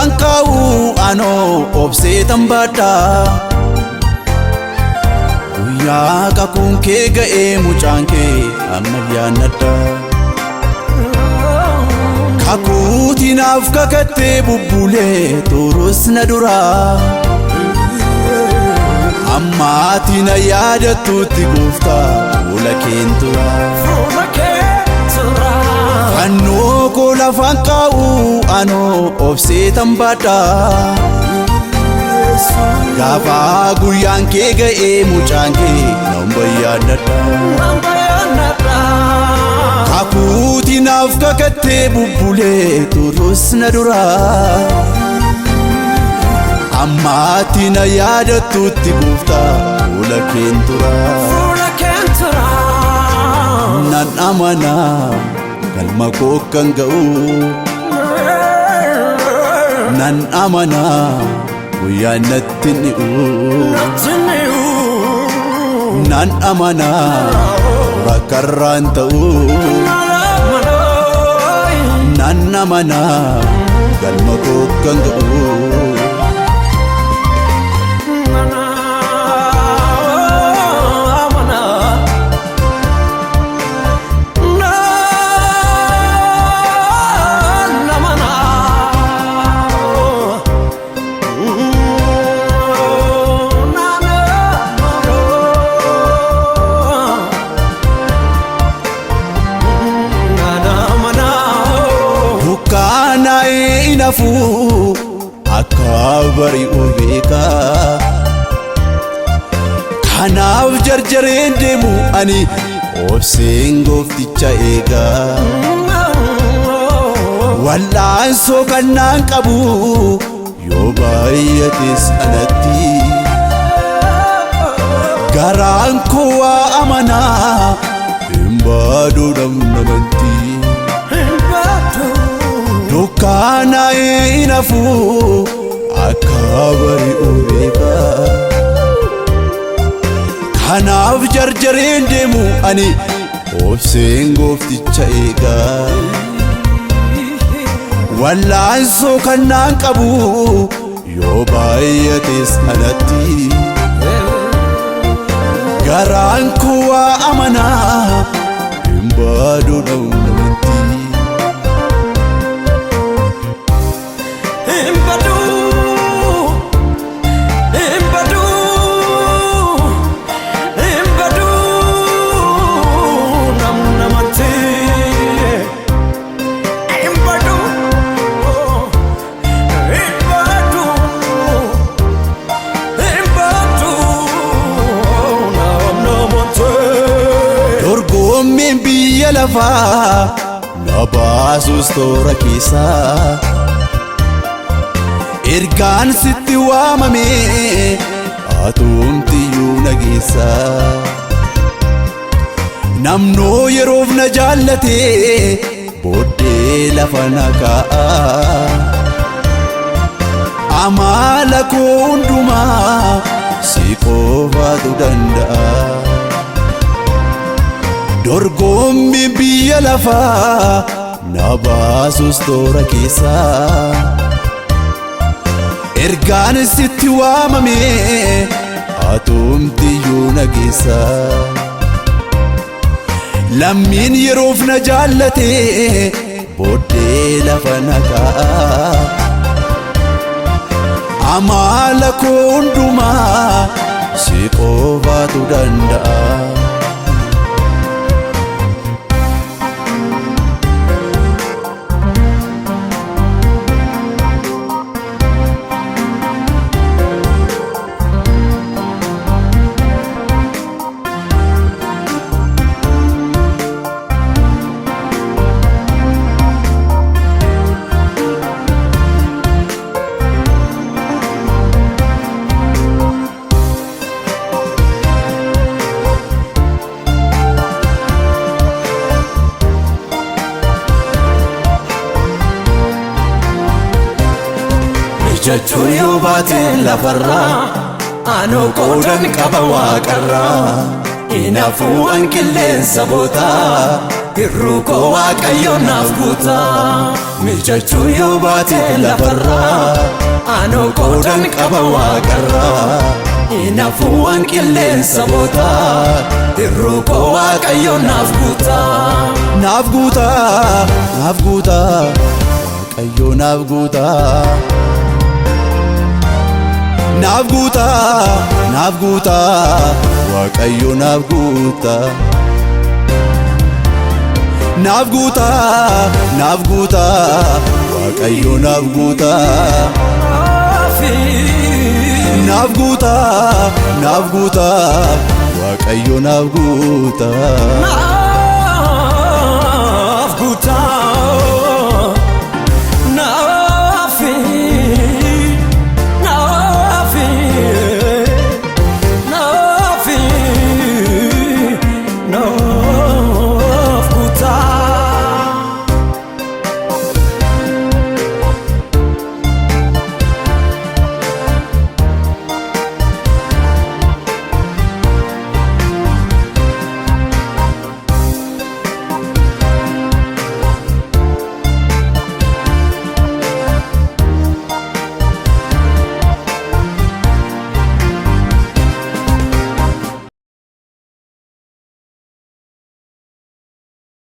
lafaan kaa'u anoo obsee tambadha. Guyyaa kakuun kee ga'ee mucaan kee amma yaannadha. Kakuutinaaf kakattee bubbulee turus na dura. Ammaati na yaadattutti gooftaa fuula keen tura. Fannoo koo lafaan kaa'u anoo obsee tambadha. Gaafa guyyaan kee ga'ee mucaan kee nama yaannadha. Kakuutinaaf kakattee bubbulee turus na dura. Ammaati na yaadattutti gooftaa fuula keen tura. Nan amana galma koo kan ga'u. Nan amana guyyaan natti ni'u. Nan amana rakkarraan ta'u. Nan amana galma koo kan ga'u. Inafu akka bari'u beeka. Kanaaf jarjareen deemu ani obseen goofticha eega. Wallaansoo kannaan qabu yoo baay'ates anatti. Garaan koo waa amanaa hin baaduu namnamanti. Dukkaana'ee inafu akka bari'u beeka. Kanaaf jarjareen deemu ani obseen goofticha eega. Wallaansoo kannaan qabu yoo baay'ates anatti. Garaan koo waa amanaa hin baaduu namnamanti. Dorgommiin biyya lafaa na baasus toora keessaa. Ergaan sitti waamame atumtiyyuu nageessa. Namnoo yeroof na jaallate booddee lafa na kaa'a. Amala koo hundumaa si qofaatu danda'a. Dorgommiin biyya lafaa na baasus toora keessaa. Ergaan sitti waamame atumtiyyuu nageessa. Lammiin yeroof na jaallate booddee lafa na kaa'a. Amala koo hundumaa si qofaatu danda'a. Jechuun yoo baate lafarraa anoo qoodan qaba waaqarraa. Inaafuu an qilleensa bootaa hirruu koo Waaqayyo naaf guuta. Mijachuu yoo baate lafarraa anoo qoodan qaba Waaqarraa. Inaafuu waan qilleensa boota hirruu koo Waaqayyo naaf guuta. Naaf guuta, naaf guuta, Waaqayyo naaf guuta. Naaf guuta, naaf guuta, Waaqayyo naaf guuta. Naaf guuta, naaf guuta, Waaqayyo naaf guuta. Naaf guuta, naaf guuta, Waaqayyo naaf guuta.